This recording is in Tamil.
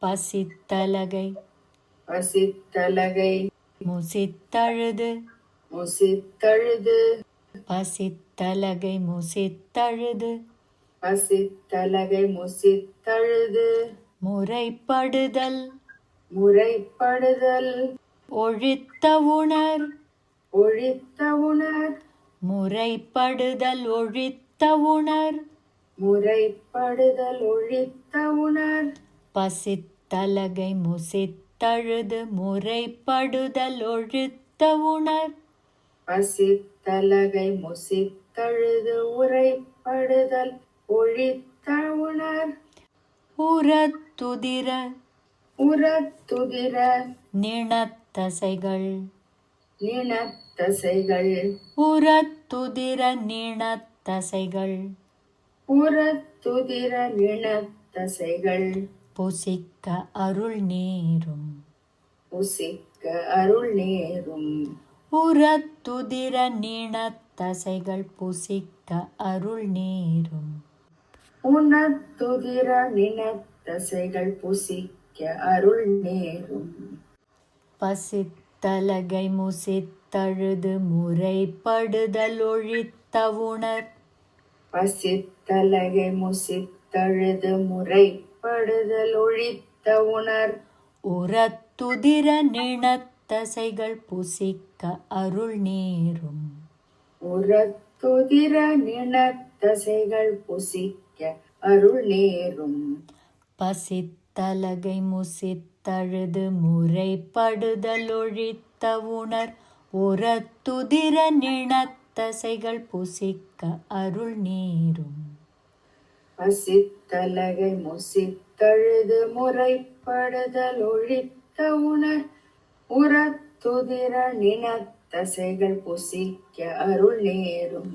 பசித்தலகை பசித்தலகை முசித்தழுது முசித்தழுது பசித்தலகை முசித்தழுது பசித்தலகை முசித்தழுது முறைப்படுதல் முறைப்படுதல் ஒழித்த உணர் ஒழித்த உணர் முறைப்படுதல் ஒழித்த உணர் முறைப்படுதல் ஒழித்த உணர் பசித்தலகை முசித்தழுது முறைப்படுதல் ஒழித்த உணர் பசித்தலகை முசித்தழுது உரைப்படுதல் ஒழித்த உணர் உரத்துதிர உரத்துதிர நிணத்தசைகள் நிணத்தசைகள் உரத்துதிர நிணத்தசைகள் உரத்துதிர நிணத்தசைகள் புசிக்க அருள் நேரும் புசிக்க அருள் நேரும் உரத்துதிர நிணத்தசைகள் புசிக்க அருள் நேரும் உணத்துதிர நிணத்தசைகள் புசிக்க அருள் நேரும் பசித்தலகை முசித்தழுது முறைப்படுதல் ஒழித்த உணர் பசித்தலகை முசித்தழுது முறைப்படுதல் ஒழித்த உணர் உரத்துதிர நிணத்தசைகள் புசிக்க அருள் நேரும் உரத்துதிர நிணத்தசைகள் புசிக்க அருள் நேரும் பசித்தலகை முசித்தழுது முறைப்படுதல் ஒழித்த உணர் உரத்துதிர நிணத்தசைகள் புசிக்க அருள் நேரும் பசித்தலகை முசித்தழுது முறைப்படுதல் ஒழித்த உணர் உரத்துதிர நிணத்தசைகள் புசிக்க அருள் நேரும்